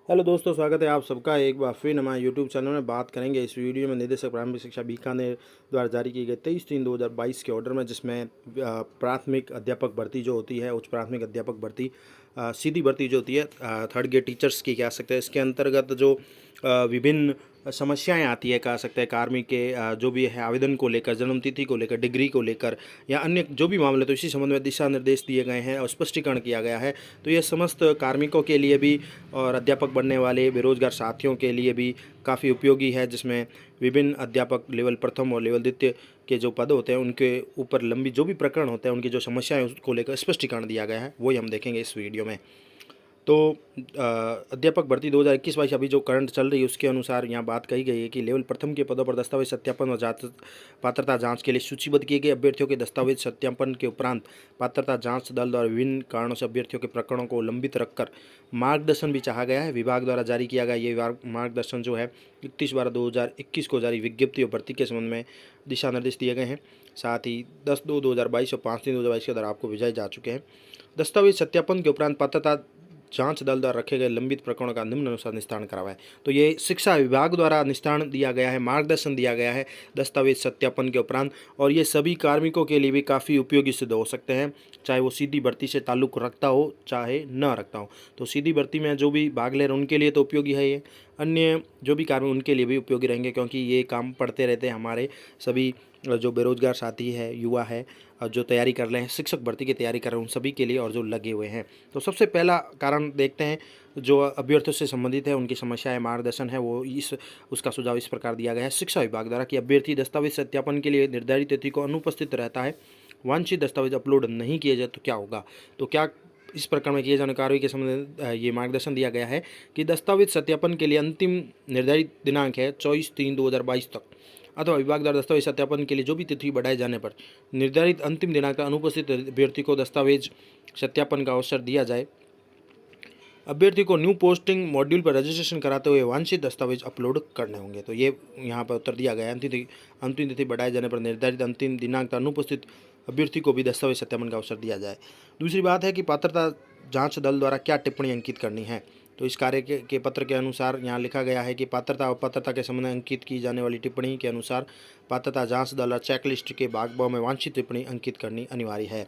Hello दोस्तों, स्वागत है आप सबका एक बार फिर हमारे यूट्यूब चैनल में। बात करेंगे इस वीडियो में निदेशक प्रारंभिक शिक्षा बीकानेर द्वारा जारी की गई 23/3/2022 के ऑर्डर में, जिसमें प्राथमिक अध्यापक भर्ती जो होती है, उच्च प्राथमिक अध्यापक भर्ती, सीधी भर्ती जो होती है थर्ड ग्रेड टीचर्स की कह सकते हैं। इसके अंतर्गत जो विभिन्न समस्याएं आती है कह सकते हैं कार्मिक के जो भी है आवेदन को लेकर, जन्मतिथि को लेकर, डिग्री को लेकर या अन्य जो भी मामले, तो इसी संबंध में दिशा निर्देश दिए गए हैं और स्पष्टीकरण किया गया है। तो ये समस्त कार्मिकों के लिए भी और अध्यापक बनने वाले बेरोजगार साथियों के लिए भी काफ़ी उपयोगी है, जिसमें विभिन्न अध्यापक लेवल प्रथम और लेवल द्वितीय के जो पद होते हैं उनके ऊपर लंबी जो भी प्रकरण होते हैं, उनकी जो समस्याएं उसको लेकर स्पष्टीकरण दिया गया है, वही हम देखेंगे इस वीडियो में। तो अध्यापक भर्ती 2021-22 अभी जो करंट चल रही है उसके अनुसार यहाँ बात कही गई है कि लेवल प्रथम के पदों पर दस्तावेज सत्यापन और पात्रता जांच के लिए सूचीबद्ध किए गए अभ्यर्थियों के दस्तावेज सत्यापन के उपरांत पात्रता जांच दल द्वारा विभिन्न कारणों से अभ्यर्थियों के प्रकरणों को लंबित रखकर मार्गदर्शन भी चाहा गया है। विभाग द्वारा जारी किया गया ये मार्गदर्शन जो है 31/12/2021 को जारी विज्ञप्ति और भर्ती के संबंध में दिशा निर्देश दिए गए हैं। साथ ही 10/2/2022 और 5/3/2022 के द्वारा आपको भेजाए जा चुके हैं। दस्तावेज सत्यापन के उपरांत पात्रता जांच दल द्वारा रखे गए लंबित प्रकरणों का निम्नानुसार निस्तारण करावा है। तो ये शिक्षा विभाग द्वारा निस्तारण दिया गया है, मार्गदर्शन दिया गया है दस्तावेज सत्यापन के उपरांत, और ये सभी कार्मिकों के लिए भी काफ़ी उपयोगी सिद्ध हो सकते हैं, चाहे वो सीधी भर्ती से ताल्लुक़ रखता हो चाहे न रखता हो। तो सीधी भर्ती में जो भी भाग ले रहे हैं उनके लिए तो उपयोगी है ये, अन्य जो भी कार्मिक उनके लिए भी उपयोगी रहेंगे, क्योंकि ये काम पढ़ते रहते हैं हमारे सभी जो बेरोजगार साथी है, युवा है, जो तैयारी कर रहे हैं, शिक्षक भर्ती की तैयारी कर रहे हैं, उन सभी के लिए और जो लगे हुए हैं। तो सबसे पहला कारण देखते हैं जो अभ्यर्थियों से संबंधित है, उनकी समस्याएं मार्गदर्शन है, वो उसका सुझाव इस प्रकार दिया गया है। शिक्षा विभाग द्वारा कि अभ्यर्थी दस्तावेज सत्यापन के लिए निर्धारित तिथि को अनुपस्थित रहता है, वांछित दस्तावेज अपलोड नहीं किए जाए तो क्या होगा। तो क्या इस प्रकार में किए जाने कार्रवाई के संबंध में ये मार्गदर्शन दिया गया है कि दस्तावेज सत्यापन के लिए अंतिम निर्धारित दिनांक है 24/3/2022 तक, अथवा विभाग द्वारा दस्तावेज सत्यापन के लिए जो भी तिथि बढ़ाए जाने पर निर्धारित अंतिम दिनांक अनुपस्थित अभ्यर्थी को दस्तावेज सत्यापन का अवसर दिया जाए। अभ्यर्थी को न्यू पोस्टिंग मॉड्यूल पर रजिस्ट्रेशन कराते हुए वांछित दस्तावेज अपलोड करने होंगे। तो ये यहाँ पर उत्तर दिया गया है। अंतिम तिथि बढ़ाए जाने पर निर्धारित अंतिम दिनांक अनुपस्थित अभ्यर्थी को भी दस्तावेज सत्यापन का अवसर दिया जाए। दूसरी बात है कि पात्रता जांच दल द्वारा क्या टिप्पणी अंकित करनी है। तो इस कार्य के पत्र के अनुसार यहाँ लिखा गया है कि पात्रता और अपात्रता के संबंध में अंकित की जाने वाली टिप्पणी के अनुसार पात्रता जांच दल और चेकलिस्ट के भाग में वांछित टिप्पणी अंकित करनी अनिवार्य है।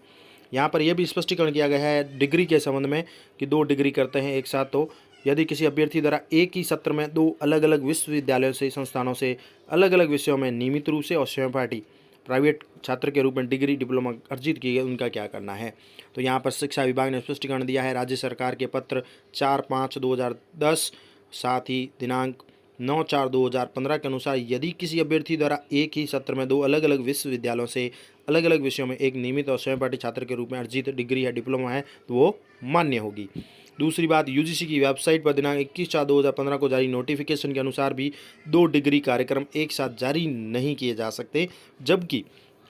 यहाँ पर यह भी स्पष्टीकरण किया गया है डिग्री के संबंध में कि 2 डिग्री करते हैं एक साथ, तो यदि किसी अभ्यर्थी द्वारा एक ही सत्र में 2 अलग अलग विश्वविद्यालयों से संस्थानों से अलग अलग विषयों में नियमित रूप से और सहपाठी प्राइवेट छात्र के रूप में डिग्री डिप्लोमा अर्जित की गई, उनका क्या करना है। तो यहाँ पर शिक्षा विभाग ने स्पष्टीकरण दिया है राज्य सरकार के पत्र 4/5/2010, साथ ही दिनांक 9/4/2015 के अनुसार यदि किसी अभ्यर्थी द्वारा एक ही सत्र में 2 अलग अलग विश्वविद्यालयों से अलग अलग विषयों में एक नियमित और सहपाठी छात्र के रूप में अर्जित डिग्री या डिप्लोमा है तो वो मान्य होगी। दूसरी बात, यूजीसी की वेबसाइट पर दिनांक 21/4/2015 को जारी नोटिफिकेशन के अनुसार भी 2 डिग्री कार्यक्रम एक साथ जारी नहीं किए जा सकते, जबकि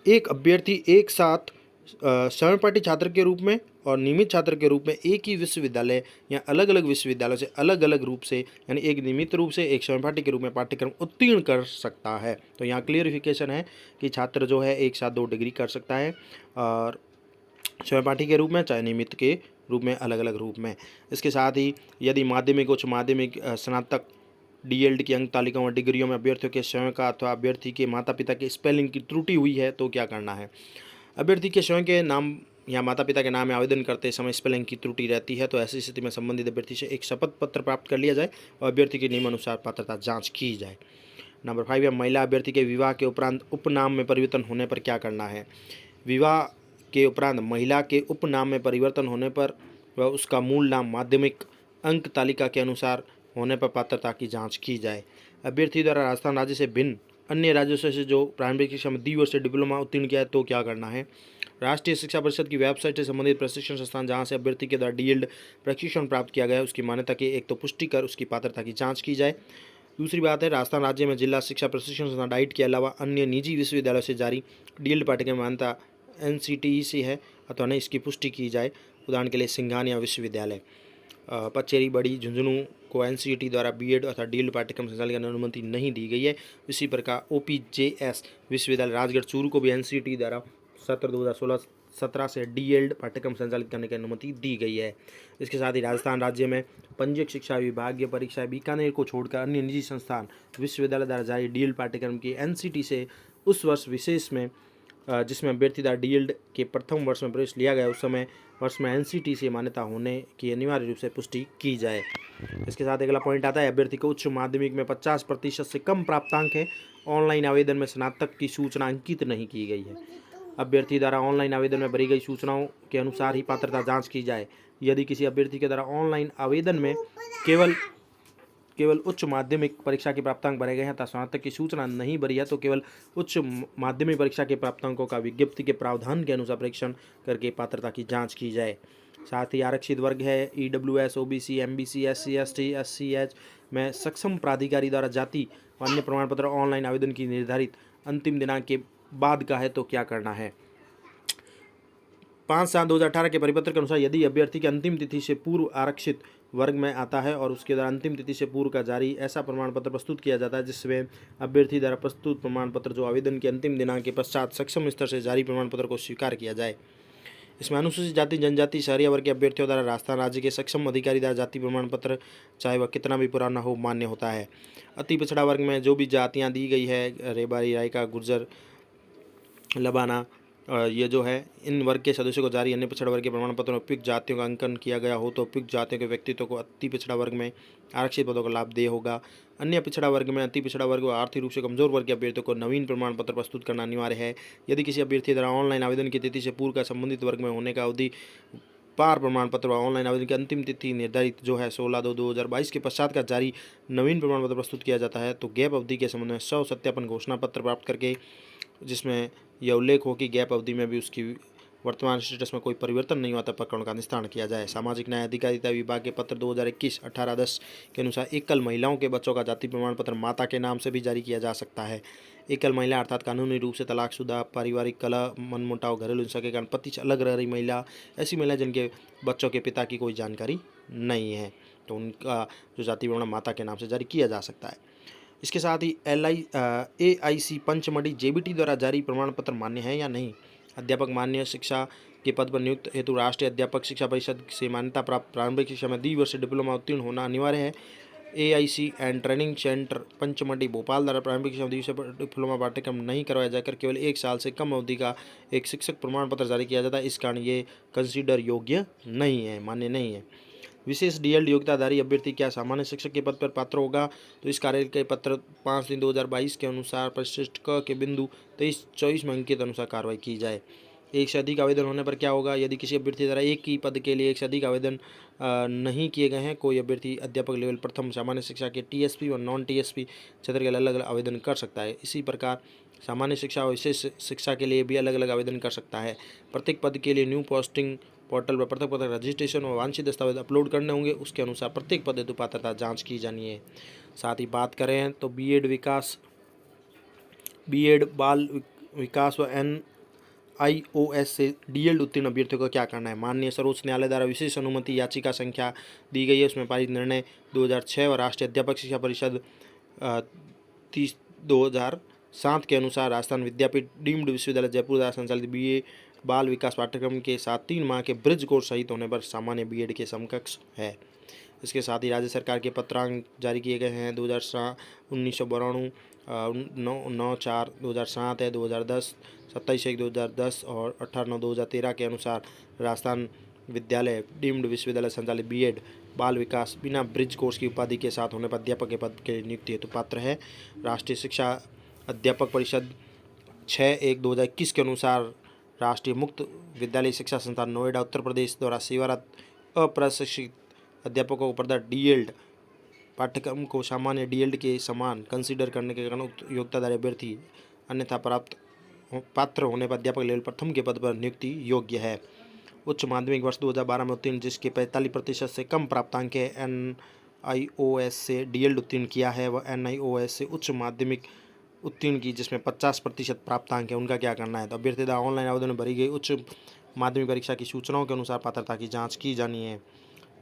एक अभ्यर्थी एक साथ सहपाठी छात्र के रूप में और नियमित छात्र के रूप में एक ही विश्वविद्यालय या अलग अलग विश्वविद्यालय से अलग अलग रूप से, यानी एक नियमित रूप से एक सहपाठी के रूप में पाठ्यक्रम उत्तीर्ण कर सकता है। तो यहाँ क्लियरिफिकेशन है कि छात्र जो है एक साथ 2 डिग्री कर सकता है, और सहपाठी के रूप में चाहे नियमित के रूप में, अलग अलग रूप में। इसके साथ ही यदि माध्यमिक, उच्च माध्यमिक, स्नातक, डीएलडी की अंक तालिकाओं और डिग्रियों में अभ्यर्थियों के स्वयं का अथवा अभ्यर्थी के माता पिता के स्पेलिंग की त्रुटि हुई है तो क्या करना है। अभ्यर्थी के स्वयं के नाम या माता पिता के नाम में आवेदन करते समय स्पेलिंग की त्रुटि रहती है तो ऐसी स्थिति में संबंधित अभ्यर्थी से एक शपथ पत्र प्राप्त कर लिया जाए और अभ्यर्थी के नियमानुसार पात्रता जांच की जाए। नंबर 5 है महिला अभ्यर्थी के विवाह के उपरांत उपनाम में परिवर्तन होने पर क्या करना है। विवाह के उपरांत महिला के उपनाम में परिवर्तन होने पर वह उसका मूल नाम माध्यमिक अंक तालिका के अनुसार होने पर पात्रता की जांच की जाए। अभ्यर्थी द्वारा राजस्थान राज्य से भिन्न अन्य राज्यों से जो प्रारंभिक शिक्षा में द्विवर्षीय डिप्लोमा उत्तीर्ण किया है तो क्या करना है। राष्ट्रीय शिक्षा परिषद की वेबसाइट से संबंधित प्रशिक्षण संस्थान जहां से अभ्यर्थी के द्वारा डीएलड प्रशिक्षण प्राप्त किया गया है उसकी मान्यता की एक तो पुष्टि कर उसकी पात्रता की जांच की जाए। दूसरी बात है राजस्थान राज्य में जिला शिक्षा प्रशिक्षण संस्थान डाइट के अलावा अन्य निजी विश्वविद्यालयों से जारी डीएलड पाठ्यक्रम मान्यता एनसीटीई से है अथवा नहीं, इसकी पुष्टि की जाए। उदाहरण के लिए सिंघानिया विश्वविद्यालय, पचेरी, बड़ी झुंझुनू को एनसीईटी द्वारा बीएड अथवा डीएलड पाठ्यक्रम संचालन की अनुमति नहीं दी गई है। इसी प्रकार ओपीजेएस विश्वविद्यालय राजगढ़ चूरू को भी एनसीईटी द्वारा सत्र 2016 2017 से डीएल्ड पाठ्यक्रम संचालित करने की अनुमति दी गई है। इसके साथ ही राजस्थान राज्य में पंजीयक शिक्षा विभागीय परीक्षाएं बीकानेर को छोड़कर अन्य निजी संस्थान विश्वविद्यालय द्वारा जारी डीएल्ड पाठ्यक्रम की एनसीटी से उस वर्ष विशेष में जिसमें अभ्यर्थी द्वारा डीएल्ड के प्रथम वर्ष में प्रवेश लिया गया उस समय वर्ष में एनसीटी से मान्यता होने की अनिवार्य रूप से पुष्टि की जाए। इसके साथ अगला पॉइंट आता है, अभ्यर्थी को उच्च माध्यमिक में 50% से कम प्राप्तांक है। ऑनलाइन आवेदन में स्नातक की सूचना अंकित नहीं की गई है। अभ्यर्थी द्वारा ऑनलाइन आवेदन में भरी गई सूचनाओं के अनुसार ही पात्रता जांच की जाए। यदि किसी अभ्यर्थी के द्वारा ऑनलाइन आवेदन में केवल उच्च माध्यमिक परीक्षा के प्राप्तांक भरे गए हैं तथा स्नातक की सूचना नहीं भरी है तो केवल उच्च माध्यमिक परीक्षा के प्राप्तांकों का विज्ञप्ति के प्रावधान के अनुसार परीक्षण करके पात्रता की जांच की जाए। साथ ही आरक्षित वर्ग है EWS, OBC, MBC, SC, ST, SCH में सक्षम प्राधिकारी द्वारा जाति व अन्य प्रमाण पत्र ऑनलाइन आवेदन की निर्धारित अंतिम दिनांक के बाद का है तो क्या करना है। 5/7/2018 के परिपत्र के अनुसार यदि अभ्यर्थी की अंतिम तिथि से पूर्व आरक्षित वर्ग में आता है और उसके द्वारा अंतिम तिथि से पूर्व का जारी ऐसा प्रमाण पत्र प्रस्तुत किया जाता है जिसमें अभ्यर्थी द्वारा प्रस्तुत प्रमाण पत्र जो आवेदन के अंतिम दिनांक के पश्चात सक्षम स्तर से जारी प्रमाण पत्र को स्वीकार किया जाए। इसमें अनुसूचित जाति जनजाति शहरी वर्ग के अभ्यर्थियों द्वारा राजस्थान राज्य के सक्षम अधिकारी द्वारा जाति प्रमाण पत्र चाहे वह कितना भी पुराना हो मान्य होता है। अति पिछड़ा वर्ग में जो भी जातियाँ दी गई है रेबारी, रायका, गुर्जर, लबाना ये जो है इन वर्ग के सदस्यों को जारी अन्य पिछड़ा वर्ग के प्रमाण पत्र में उपयुक्त जातियों का अंकन किया गया हो तो उपयुक्त जातियों के व्यक्तित्व को अति पिछड़ा वर्ग में आरक्षित पदों का लाभ दे होगा। अन्य पिछड़ा वर्ग में अति पिछड़ा वर्ग व आर्थिक रूप से कमजोर वर्ग के अभ्यर्थियों को नवीन प्रमाण पत्र प्रस्तुत करना अनिवार्य है। यदि किसी अभ्यर्थी द्वारा ऑनलाइन आवेदन की तिथि से पूर्व का संबंधित वर्ग में होने का अवधि पार प्रमाण पत्र व ऑनलाइन आवेदन की अंतिम तिथि निर्धारित जो है 16/2/2022 के पश्चात का जारी नवीन प्रमाण पत्र प्रस्तुत किया जाता है तो गैप अवधि के संबंध में स्व सत्यापन घोषणा पत्र प्राप्त करके जिसमें यह उल्लेख हो कि गैप अवधि में भी उसकी वर्तमान स्टेटस में कोई परिवर्तन नहीं हुआ तब प्रकरण का निस्तारण किया जाए। सामाजिक न्याय अधिकारिता विभाग के पत्र 2021-18-10 के अनुसार एकल महिलाओं के बच्चों का जाति प्रमाण पत्र माता के नाम से भी जारी किया जा सकता है। एकल महिला अर्थात कानूनी रूप से तलाकशुदा, पारिवारिक कलह, मनमुटाव, घरेलू हिंसा के कारण पति से अलग रह रही महिला, ऐसी महिला जिनके बच्चों के पिता की कोई जानकारी नहीं है तो उनका जो जाति प्रमाण माता के नाम से जारी किया जा सकता है। इसके साथ ही AIC पंचमढ़ी JBT द्वारा जारी प्रमाण पत्र मान्य है या नहीं। अध्यापक मान्य शिक्षा के पद पर नियुक्त हेतु राष्ट्रीय अध्यापक शिक्षा परिषद से मान्यता प्राप्त प्रारंभिक शिक्षा में द्विवर्षीय डिप्लोमा उत्तीर्ण होना अनिवार्य है। AIC and training centre Pachmarhi Bhopal द्वारा प्रारंभिक शिक्षा में द्विवर्षीय डिप्लोमा पाठ्यक्रम नहीं करवाया जाकर केवल 1 साल से कम अवधि का एक शिक्षक प्रमाण पत्र जारी किया जाता है। इस कारण ये कंसीडर योग्य नहीं है, मान्य नहीं है। विशेष डीएल्ड योग्यताधारी अभ्यर्थी क्या सामान्य शिक्षक के पद पर पात्र होगा तो इस कार्य के पत्र 5/3/2022 के अनुसार परिशिष्ट क के बिंदु 23-24 में अंकित अनुसार कार्रवाई की जाए। एक से अधिक आवेदन होने पर क्या होगा। यदि किसी अभ्यर्थी द्वारा एक ही पद के लिए एक से अधिक आवेदन नहीं किए गए हैं, कोई अभ्यर्थी अध्यापक लेवल प्रथम सामान्य शिक्षा के TSP और नॉन TSP क्षेत्र के अलग अलग आवेदन कर सकता है। इसी प्रकार सामान्य शिक्षा और विशेष शिक्षा के लिए भी अलग अलग आवेदन कर सकता है। प्रत्येक पद के लिए न्यू पोस्टिंग पोर्टल पर पृथक पृथक रजिस्ट्रेशन और वांछित दस्तावेज अपलोड करने होंगे। उसके अनुसार प्रत्येक पद हेतु पात्रता जाँच की जानी है। साथ ही बात करें तो बीएड बाल विकास व NIOS से डीएल्ड उत्तीर्ण अभ्यर्थियों को क्या करना है। माननीय सर्वोच्च न्यायालय द्वारा विशेष अनुमति याचिका संख्या दी गई है। उसमें पारित निर्णय 2006 और राष्ट्रीय अध्यापक शिक्षा परिषद 30/2007 के अनुसार राजस्थान विद्यापीठ डीम्ड विश्वविद्यालय जयपुर द्वारा संचालित BA बाल विकास पाठ्यक्रम के साथ 3 माह के ब्रिज कोर्स सहित होने पर सामान्य BEd के समकक्ष है। इसके साथ ही राज्य सरकार के पत्रांक जारी किए गए हैं 1992 9/4/2007 है, 2010 27/1/2010 और 18/9/2013 के अनुसार राजस्थान विद्यालय डीम्ड विश्वविद्यालय संचालित BEd बाल विकास बिना ब्रिज कोर्स की उपाधि के साथ होने पर अध्यापक के पद के नियुक्ति हेतु पात्र है। राष्ट्रीय शिक्षा अध्यापक परिषद 6/1/2021 के अनुसार राष्ट्रीय मुक्त विद्यालय शिक्षा संस्थान नोएडा उत्तर प्रदेश द्वारा सेवारत अप्रशिक्षित अध्यापकों को प्रदत्त डीएल्ड पाठ्यक्रम को सामान्य डीएल्ड के समान कंसीडर करने के कारण उक्त योग्यताधारी अभ्यर्थी अन्यथा पात्र होने पर अध्यापक लेवल प्रथम के पद पर नियुक्ति योग्य है। उच्च माध्यमिक वर्ष 2012 में उत्तीर्ण जिसके 45% से कम प्राप्तांक है NIOS से डीएल्ड उत्तीर्ण किया है व NIOS से उच्च माध्यमिक उत्तीर्ण की जिसमें 50% प्राप्तांक है, उनका क्या करना है। तो अभ्यर्थी द्वारा ऑनलाइन आवेदन में भरी गई उच्च माध्यमिक परीक्षा की सूचनाओं के अनुसार पात्रता की जांच की जानी है।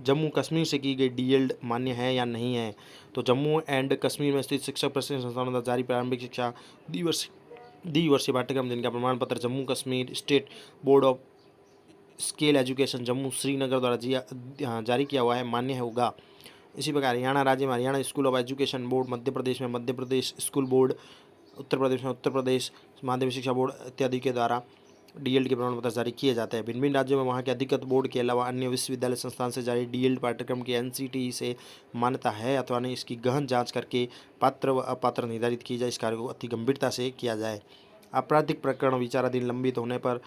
जम्मू कश्मीर से की गई डीएल्ड मान्य है या नहीं है। तो जम्मू एंड कश्मीर में स्थित शिक्षक प्रशिक्षण संस्थानों द्वारा जारी प्रारंभिक शिक्षा द्विवर्षीय पाठ्यक्रम जिनका प्रमाण पत्र Jammu Kashmir state board of scale education Jammu Srinagar द्वारा जारी किया हुआ है मान्य होगा। इसी प्रकार हरियाणा राज्य में Haryana school of education board, Madhya Pradesh में मध्य प्रदेश स्कूल बोर्ड, उत्तर प्रदेश में उत्तर प्रदेश माध्यमिक शिक्षा बोर्ड इत्यादि के द्वारा डीएलएड के प्रमाण पत्र जारी किए जाते हैं। भिन्न भिन्न राज्यों में वहाँ के अधिकृत बोर्ड के अलावा अन्य विश्वविद्यालय संस्थान से जारी डीएलएड पाठ्यक्रम की एनसीटीई से मान्यता है अथवा नहीं, इसकी गहन जांच करके पात्र व अपात्र निर्धारित की जाए। इस कार्य को अति गंभीरता से किया जाए। आपराधिक प्रकरण विचाराधीन लंबित होने पर,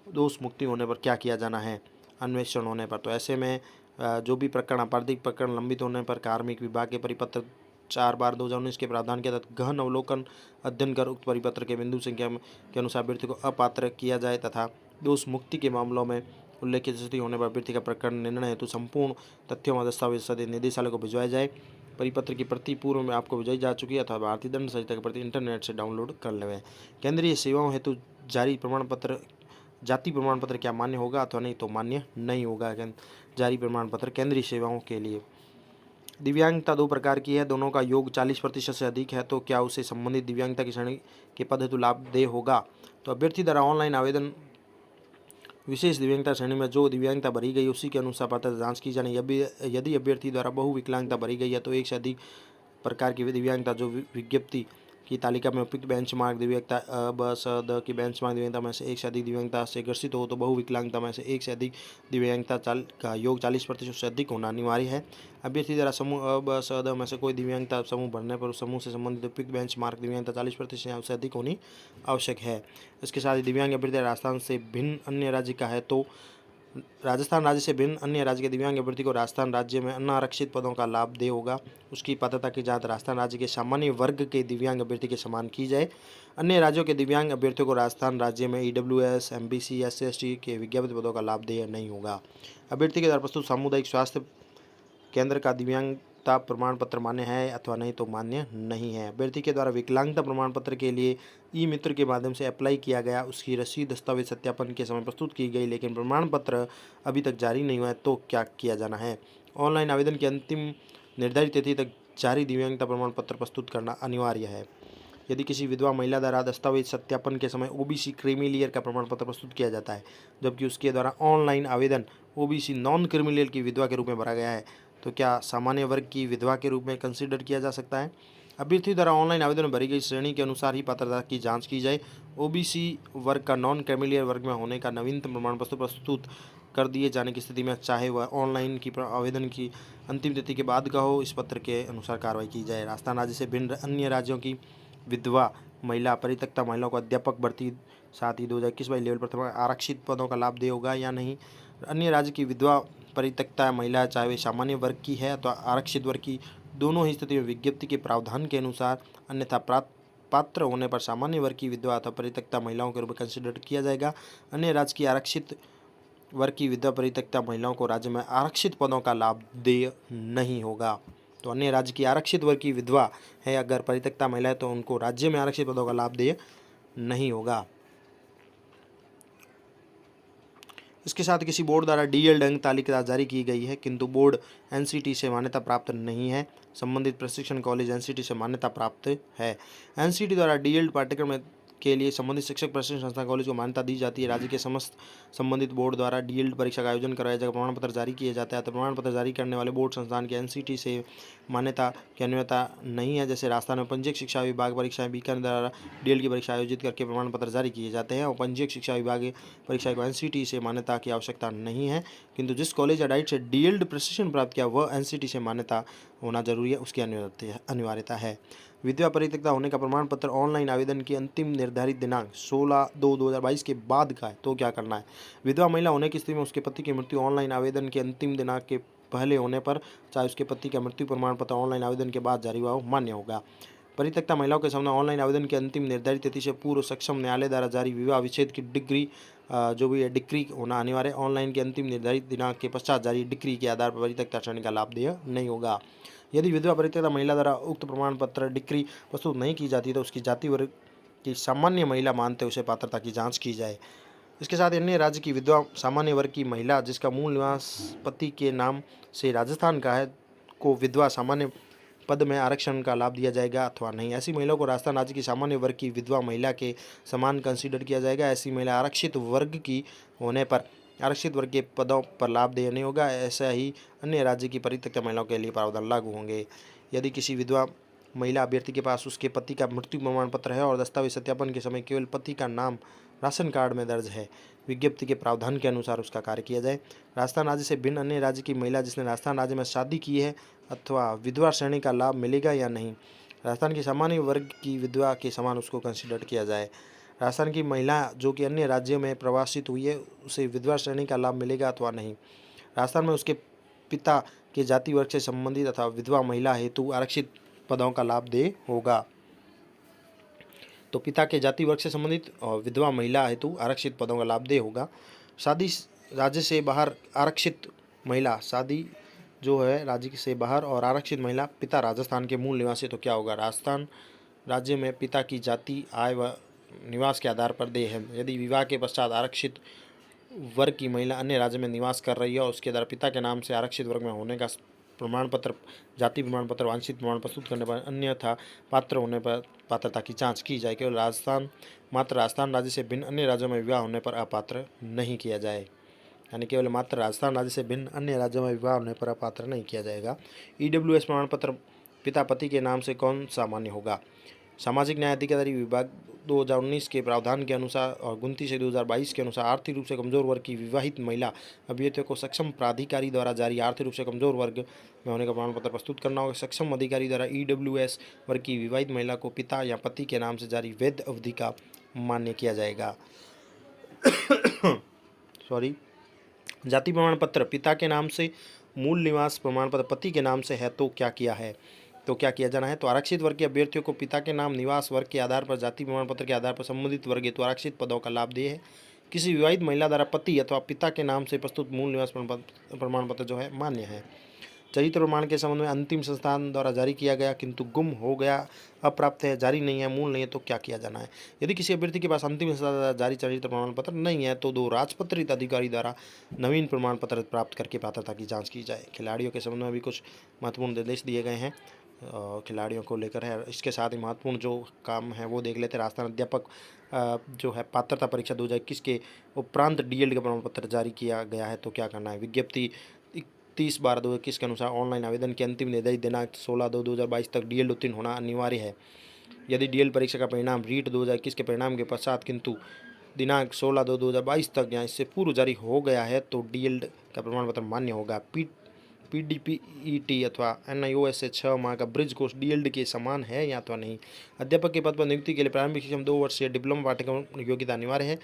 दोष मुक्ति होने पर क्या किया जाना है, अन्वेषण होने पर। तो ऐसे में जो भी प्रकरण आपराधिक प्रकरण लंबित होने पर कार्मिक विभाग के परिपत्र 4/2019 के प्रावधान के तहत गहन अवलोकन अध्ययन कर उक्त परिपत्र के बिंदु संख्या के अनुसार अभ्यर्थी को अपात्र किया जाए तथा दोष मुक्ति के मामलों में उल्लेखित स्थिति होने पर अभ्यर्थी का प्रकरण निर्णय हेतु संपूर्ण तथ्यों व दस्तावेज सहित निदेशालय को भिजवाया जाए। परिपत्र की प्रति पूर्व में आपको भिजवाई जा चुकी है अथवा भारतीय दंड संहिता की प्रति इंटरनेट से डाउनलोड कर लें। केंद्रीय सेवाओं हेतु जारी प्रमाण पत्र, जाति प्रमाण पत्र क्या मान्य होगा अथवा नहीं, तो मान्य नहीं होगा जारी प्रमाण पत्र केंद्रीय सेवाओं के लिए। दिव्यांगता 2 प्रकार की है, दोनों का योग 40% से अधिक है, तो क्या उसे संबंधित दिव्यांगता की श्रेणी के पद हेतु लाभदेय होगा। तो अभ्यर्थी द्वारा ऑनलाइन आवेदन विशेष दिव्यांगता श्रेणी में जो दिव्यांगता भरी गई उसी के अनुसार पात्रता जांच की जानी। यदि अभ्यर्थी द्वारा बहु विकलांगता भरी गई है तो एक से अधिक प्रकार की दिव्यांगता जो विज्ञप्ति की तालिका में उपयुक्त बेंचमार्क दिव्यांगता अ, ब, स, द की बेंचमार्क दिव्यांगता में से एक से अधिक दिव्यांगता से ग्रसित हो तो बहु विकलांगता में से एक से अधिक दिव्यांगता का योग 40% से अधिक होना अनिवार्य है। अभ्यर्थी द्वारा समूह अ, ब, स, द में से कोई दिव्यांगता समूह भरने पर उस समूह से संबंधित उपयुक्त बेंचमार्क दिव्यांगता 40% से अधिक होनी आवश्यक है। इसके साथ ही दिव्यांग अभ्यर्थी राजस्थान से भिन्न अन्य राज्य का है तो राजस्थान राज्य से भिन्न अन्य राज्य के दिव्यांग अभ्यर्थी को राजस्थान राज्य में अनारक्षित पदों का लाभ देय होगा। उसकी पात्रता की जांच राजस्थान राज्य के सामान्य वर्ग के दिव्यांग अभ्यर्थी के समान की जाए। अन्य राज्यों के दिव्यांग अभ्यर्थियों को राजस्थान राज्य में ईडब्ल्यूएस, एमबीसी, एससी/एसटी के विज्ञापित पदों का लाभ देय नहीं होगा। अभ्यर्थी के द्वारा प्रस्तुत सामुदायिक स्वास्थ्य केंद्र का दिव्यांगता प्रमाण पत्र मान्य है अथवा नहीं, तो मान्य नहीं है। अभ्यर्थी के द्वारा विकलांगता प्रमाण पत्र के लिए ई मित्र के माध्यम से अप्लाई किया गया, उसकी रसीद दस्तावेज सत्यापन के समय प्रस्तुत की गई लेकिन प्रमाण पत्र अभी तक जारी नहीं हुआ है, तो क्या किया जाना है। ऑनलाइन आवेदन की अंतिम निर्धारित तिथि तक जारी दिव्यांगता प्रमाण पत्र प्रस्तुत करना अनिवार्य है। यदि किसी विधवा महिला द्वारा दस्तावेज सत्यापन के समय ओबीसी क्रीमी लेयर का प्रमाण पत्र प्रस्तुत किया जाता है जबकि उसके द्वारा ऑनलाइन आवेदन ओबीसी नॉन क्रीमी लेयर की विधवा के रूप में भरा गया है, तो क्या सामान्य वर्ग की विधवा के रूप में कंसीडर किया जा सकता है। अभ्यर्थी द्वारा ऑनलाइन आवेदन में भरी गई श्रेणी के अनुसार ही पात्रता की जांच की जाए। ओबीसी वर्ग का नॉन क्रीमी वर्ग में होने का नवीनतम प्रमाण पत्र प्रस्तुत कर दिए जाने की स्थिति में चाहे वह ऑनलाइन की आवेदन की अंतिम तिथि के बाद का हो, इस पत्र के अनुसार कार्रवाई की जाए। राजस्थान राज्य से भिन्न अन्य राज्यों की विधवा महिला परित्यक्ता महिलाओं को अध्यापक भर्ती साथ ही 2021-22 लेवल पर आरक्षित पदों का लाभ देय होगा या नहीं। अन्य राज्य की विधवा परित्यक्ता महिला चाहे वे सामान्य वर्ग की है तो आरक्षित वर्ग की, दोनों ही स्थिति में विज्ञप्ति के प्रावधान के अनुसार अन्यथा पात्र होने पर सामान्य वर्ग की विधवा अथवा परित्यक्ता महिलाओं के रूप में कंसिडर किया जाएगा। अन्य राज्य की आरक्षित वर्ग की विधवा परित्यक्ता महिलाओं को राज्य में आरक्षित पदों का लाभ देय नहीं होगा। तो अन्य राज्य की आरक्षित वर्ग की विधवा है अगर परित्यक्ता महिला है तो उनको राज्य में आरक्षित पदों का लाभ देय नहीं होगा। इसके साथ किसी बोर्ड द्वारा डीएलएड अंक तालिका जारी की गई है किंतु बोर्ड एनसीटी से मान्यता प्राप्त नहीं है, संबंधित प्रशिक्षण कॉलेज एनसीटी से मान्यता प्राप्त है। एनसीटी द्वारा डीएलएड पाठ्यक्रम के लिए संबंधित शिक्षक प्रशिक्षण संस्थान कॉलेज को मान्यता दी जाती है। राज्य के समस्त संबंधित बोर्ड द्वारा डीएलएड परीक्षा का आयोजन कराया जाएगा, प्रमाण पत्र जारी किए जाते हैं। तो प्रमाण पत्र जारी करने वाले बोर्ड संस्थान के एनसीटी से मान्यता की अन्यता नहीं है। जैसे राजस्थान में पंजीयक शिक्षा विभाग परीक्षाएं बीकानेर द्वारा डीएलएड की परीक्षा आयोजित करके प्रमाण पत्र जारी किए जाते हैं और पंजीयक शिक्षा विभाग परीक्षा को एनसीटी से मान्यता की आवश्यकता नहीं है, किंतु जिस कॉलेज या डाइट से डीएलएड प्रशिक्षण प्राप्त किया वह एनसीटी से मान्यता होना जरूरी है, उसकी अनिवार्यता है। विधवा परित्यक्ता होने का प्रमाण पत्र ऑनलाइन आवेदन की अंतिम निर्धारित दिनांक 16/2/2022 के बाद का है, तो क्या करना है। विधवा महिला होने की स्थिति में उसके पति की मृत्यु ऑनलाइन आवेदन के अंतिम दिनांक के पहले होने पर चाहे उसके पति का मृत्यु प्रमाण पत्र ऑनलाइन आवेदन के बाद जारी हुआ हो, मान्य होगा। परित्यक्ता महिलाओं के सामने ऑनलाइन आवेदन की अंतिम निर्धारित तिथि से पूर्व सक्षम न्यायालय द्वारा जारी विवाह विच्छेद की डिग्री जो भी है डिक्री होना अनिवार्य। ऑनलाइन के अंतिम निर्धारित दिनांक के पश्चात जारी डिक्री के आधार पर परित्यक्ता श्रेणी का लाभ देय नहीं होगा। यदि विधवा परित्यक्ता महिला द्वारा उक्त प्रमाण पत्र डिक्री प्रस्तुत नहीं की जाती तो उसकी जाति वर्ग की सामान्य महिला मानते उसे पात्रता की जांच की जाए। इसके साथ अन्य राज्य की विधवा सामान्य वर्ग की महिला जिसका मूल निवास पति के नाम से राजस्थान का है को विधवा सामान्य पद में आरक्षण का लाभ दिया जाएगा अथवा नहीं। ऐसी महिलाओं को राजस्थान राज्य की सामान्य वर्ग की विधवा महिला के समान कंसीडर किया जाएगा। ऐसी महिला आरक्षित वर्ग की होने पर आरक्षित वर्ग के पदों पर लाभ देय होगा। ऐसा ही अन्य राज्य की परित्यक्त महिलाओं के लिए प्रावधान लागू होंगे। यदि किसी विधवा महिला अभ्यर्थी के पास उसके पति का मृत्यु प्रमाण पत्र है और दस्तावेज सत्यापन के समय केवल पति का नाम राशन कार्ड में दर्ज है, विज्ञप्ति के प्रावधान के अनुसार उसका कार्य किया जाए। राजस्थान राज्य से भिन्न अन्य राज्य की महिला जिसने राजस्थान राज्य में शादी की है अथवा विधवा श्रेणी का लाभ मिलेगा या नहीं। राजस्थान की सामान्य वर्ग की विधवा के समान उसको कंसिडर किया जाए। राजस्थान की महिला जो कि अन्य राज्यों में प्रवासित हुई है उसे विधवा श्रेणी का लाभ मिलेगा अथवा नहीं। राजस्थान में उसके पिता के जाति वर्ग से संबंधित अथवा विधवा महिला हेतु आरक्षित पदों का लाभ दे होगा। तो पिता के जाति वर्ग से संबंधित और विधवा महिला हेतु आरक्षित पदों का लाभ दे होगा। शादी राज्य से बाहर आरक्षित महिला, शादी जो है राज्य से बाहर और आरक्षित महिला पिता राजस्थान के मूल निवासी, तो क्या होगा, राजस्थान राज्य में पिता की जाति, आय व निवास के आधार पर दे है। यदि विवाह के पश्चात आरक्षित वर्ग की महिला अन्य राज्य में निवास कर रही है और उसके द्वारा पिता के नाम से आरक्षित वर्ग में होने का प्रमाण पत्र, जाति प्रमाण पत्र, वांछित प्रमाण प्रस्तुत करने पर अन्यथा पात्र होने पर पात्रता की जांच की जाए। केवल राजस्थान राज्य से भिन्न अन्य राज्यों में विवाह होने पर अपात्र नहीं किया जाए। यानी केवल मात्र राजस्थान राज्य से भिन्न अन्य राज्यों में विवाह होने पर अपात्र नहीं किया जाएगा। EWS प्रमाण पत्र पिता पति के नाम से कौन सा मान्य होगा। सामाजिक न्याय अधिकारी विभाग 2019 के प्रावधान के अनुसार और 29/2022 के अनुसार आर्थिक रूप से कमजोर वर्ग की विवाहित महिला अभ्यर्थियों को सक्षम प्राधिकारी द्वारा जारी आर्थिक रूप से कमजोर वर्ग में होने का प्रमाण पत्र प्रस्तुत करना होगा। सक्षम अधिकारी द्वारा EWS वर्ग की विवाहित महिला को पिता या पति के नाम से जारी वैध अवधि का मान्य किया जाएगा। सॉरी, जाति प्रमाण पत्र पिता के नाम से, मूल निवास प्रमाण पत्र पति के नाम से है तो क्या किया जाना है। तो आरक्षित वर्ग के अभ्यर्थियों को पिता के नाम, निवास वर्ग के आधार पर, जाति प्रमाण पत्र के आधार पर संबंधित वर्ग हेतु आरक्षित पदों का लाभ दिए है। किसी विवाहित महिला द्वारा पति अथवा पिता के नाम से प्रस्तुत मूल निवास प्रमाण पत्र जो है मान्य है। चरित्र प्रमाण के संबंध में अंतिम संस्थान द्वारा जारी किया गया किंतु गुम हो गया, अप्राप्त है, जारी नहीं है, मूल नहीं है, तो क्या किया जाना है। यदि किसी अभ्यर्थी के पास अंतिम संस्थान द्वारा जारी चरित्र प्रमाण पत्र नहीं है तो 2 राजपत्रित अधिकारी द्वारा नवीन प्रमाण पत्र प्राप्त करके पात्रता की जांच की जाए। खिलाड़ियों के संबंध में भी कुछ महत्वपूर्ण निर्देश दिए गए हैं, खिलाड़ियों को लेकर है। इसके साथ ही महत्वपूर्ण जो काम है वो देख लेते हैं। राजस्थान अध्यापक जो है पात्रता परीक्षा 2021 के उपरांत DELD का प्रमाण पत्र जारी किया गया है तो क्या करना है। विज्ञप्ति 30/12/2021 के अनुसार ऑनलाइन आवेदन की अंतिम निर्धारित दिनांक 16/2/2022 तक DELD उत्तीर्ण होना अनिवार्य है। यदि DELD परीक्षा का परिणाम रीट 2021 के परिणाम के पश्चात किंतु दिनांक 16/2/2022 तक या इससे पूर्व जारी हो गया है तो DELD का प्रमाण पत्र मान्य होगा। PDPET अथवा NIOS से 6 माह का ब्रिज कोर्स DELD के समान है या अथवा नहीं। अध्यापक के पद पर नियुक्ति के लिए प्रारंभिक शिक्षा में 2 वर्षीय डिप्लोमा पाठ्यक्रम योग्यता अनिवार्य है।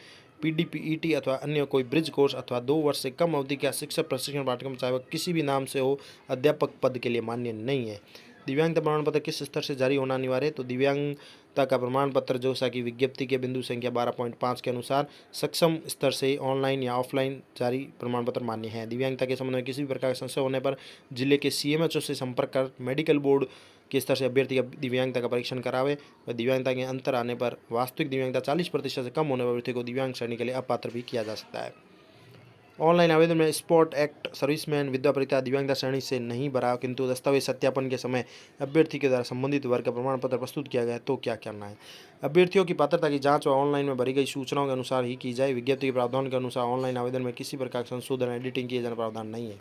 PDPET अथवा अन्य कोई ब्रिज कोर्स अथवा 2 वर्ष से कम अवधि का शिक्षक प्रशिक्षण पाठ्यक्रम चाहे वह किसी भी नाम से हो अध्यापक पद के लिए मान्य नहीं है। दिव्यांगता प्रमाण पत्र किस स्तर से जारी होना अनिवार्य है। तो दिव्यांगता का प्रमाण पत्र जो सा कि विज्ञप्ति के बिंदु संख्या 12.5 के अनुसार सक्षम स्तर से ऑनलाइन या ऑफलाइन जारी प्रमाण पत्र मान्य है। दिव्यांगता के संबंध में किसी भी प्रकार का संशय होने पर जिले के CMHO से संपर्क कर मेडिकल बोर्ड के स्तर से अभ्यर्थी का दिव्यांगता का परीक्षण करावे व दिव्यांगता के अंतर आने पर वास्तविक दिव्यांगता 40% से कम होने पर अभ्यर्थी को दिव्यांग श्रेणी के लिए अपात्र भी किया जा सकता है। ऑनलाइन आवेदन में स्पॉट एक्ट, सर्विसमैन, विधवा परिता दिव्यांगता श्रेणी से नहीं भरा किंतु दस्तावेज सत्यापन के समय अभ्यर्थी के द्वारा संबंधित वर्ग का प्रमाण पत्र प्रस्तुत किया गया तो क्या करना है। अभ्यर्थियों की पात्रता की जांच व ऑनलाइन में भरी गई सूचनाओं के अनुसार ही की जाए। विज्ञप्ति के प्रावधान के अनुसार ऑनलाइन आवेदन में किसी प्रकार का संशोधन, एडिटिंग किए जाने प्रावधान नहीं है।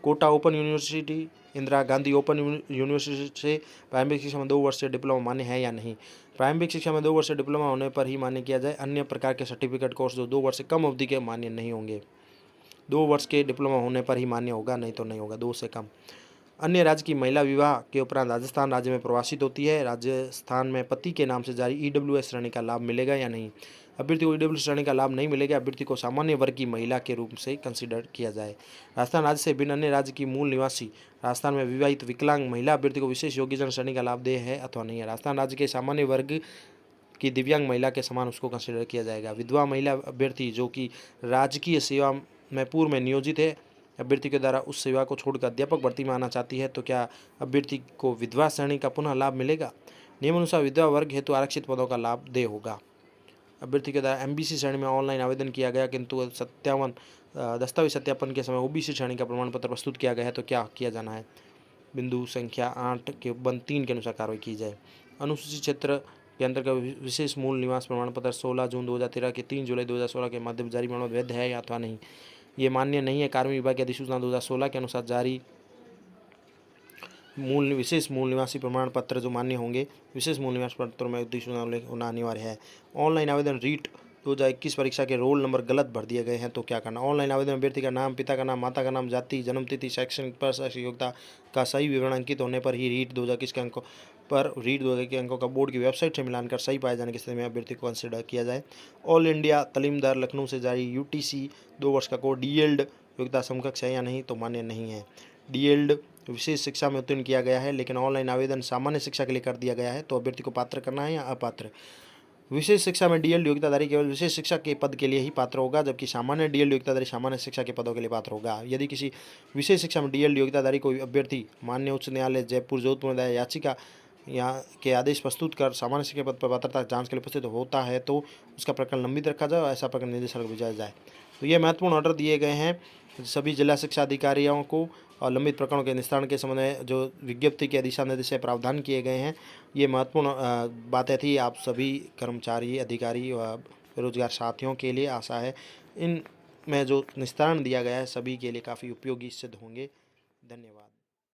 Kota open university, Indira Gandhi open university से प्रारंभिक शिक्षा में 2 वर्षीय डिप्लोमा मान्य है या नहीं। प्रारंभिक शिक्षा में 2 वर्षीय डिप्लोमा होने पर ही मान्य किया जाए। अन्य प्रकार के सर्टिफिकेट कोर्स जो 2 वर्ष से कम अवधि के मान्य नहीं होंगे। 2 वर्ष के डिप्लोमा होने पर ही मान्य होगा, नहीं तो नहीं होगा 2 से कम। अन्य राज्य की महिला विवाह के उपरांत राजस्थान राज्य में प्रवासित होती है। राजस्थान में पति के नाम से जारी EWS श्रेणी का लाभ मिलेगा या नहीं। अभ्यर्थी को EWS श्रेणी का लाभ नहीं मिलेगा। अभ्यर्थी को सामान्य वर्ग की महिला के रूप से कंसिडर किया जाए। राजस्थान राज्य से भिन्न अन्य राज्य की मूल निवासी राजस्थान में विवाहित विकलांग महिला अभ्यर्थी को विशेष योग्यजन श्रेणी का लाभ दे है अथवा नहीं है। राजस्थान राज्य के सामान्य वर्ग की दिव्यांग महिला के समान उसको कंसिडर किया जाएगा। विधवा महिला अभ्यर्थी जो कि राजकीय सेवा में पूर्व में नियोजित है, अभ्यर्थी के द्वारा उस सेवा को छोड़कर अध्यापक भर्ती में आना चाहती है तो क्या अभ्यर्थी को विधवा श्रेणी का पुनः लाभ मिलेगा। नियमानुसार विधवा वर्ग हेतु आरक्षित पदों का लाभ दे होगा। अभ्यर्थी के द्वारा MBC श्रेणी में ऑनलाइन आवेदन किया गया किंतु दस्तावेज सत्यापन के समय OBC श्रेणी का प्रमाण पत्र प्रस्तुत किया गया है तो क्या किया जाना है। बिंदु संख्या 8 के बंद 3 के अनुसार कार्रवाई की जाए। अनुसूचित क्षेत्र के अंतर्गत विशेष मूल निवास प्रमाण पत्र 16 जून 2013 के 3 जुलाई 2016 के मध्य जारी प्रमाण पत्र वैध है या अथवा नहीं। ये मान्य नहीं है। कार्मिक विभाग की अधिसूचना 2016 के अनुसार जारी विशेष मूल निवासी प्रमाण पत्र जो मान्य होंगे, विशेष मूल निवास पत्रों में अधिसूचना उल्लेख होना अनिवार्य है। ऑनलाइन आवेदन रीट 2021 परीक्षा के रोल नंबर गलत भर दिए गए हैं तो क्या करना। ऑनलाइन आवेदन में अभ्यर्थी का नाम, पिता का नाम, माता का नाम, जाति, जन्मतिथि, शैक्षणिक पर शैक्षिक योग्यता का सही विवरण अंकित होने पर ही रीट 2021 के अंकों पर रीट 2021 के अंकों का बोर्ड की वेबसाइट से मिलान कर सही पाए जाने की स्थिति में अभ्यर्थी को कंसिडर किया जाए। ऑल इंडिया तालीमदार लखनऊ से जारी UTC 2 वर्ष का कोर्स डीएल्ड योग्यता समकक्ष है या नहीं तो मान्य नहीं है। डीएल्ड विशेष शिक्षा में उत्तीर्ण किया गया है, लेकिन ऑनलाइन आवेदन सामान्य शिक्षा के लिए कर दिया गया है तो अभ्यर्थी को पात्र करना है या अपात्र। विशेष शिक्षा में डीएल्ड योग्यताधारी केवल विशेष शिक्षा के पद के लिए ही पात्र होगा, जबकि सामान्य डीएल्ड योग्यताधारी सामान्य शिक्षा के पदों के लिए पात्र होगा। यदि किसी विशेष शिक्षा में डीएल्ड योग्यताधारी कोई अभ्यर्थी माननीय उच्च न्यायालय जयपुर जोधपुर में याचिका यहाँ के आदेश प्रस्तुत कर सामान्य शिक्षा पद पर पात्रता जांच के लिए उपस्थित होता है तो उसका प्रकरण लंबित रखा जाए और ऐसा प्रकरण निदेशालय को भेजा जाए। तो ये महत्वपूर्ण ऑर्डर दिए गए हैं सभी जिला शिक्षा अधिकारियों को और लंबित प्रकरणों के निस्तारण के संबंध में जो विज्ञप्ति के दिशा निर्देश से प्रावधान किए गए हैं। ये महत्वपूर्ण बातें थी आप सभी कर्मचारी, अधिकारी व बेरोजगार साथियों के लिए। आशा है इन में जो निस्तारण दिया गया है सभी के लिए काफ़ी उपयोगी सिद्ध होंगे। धन्यवाद।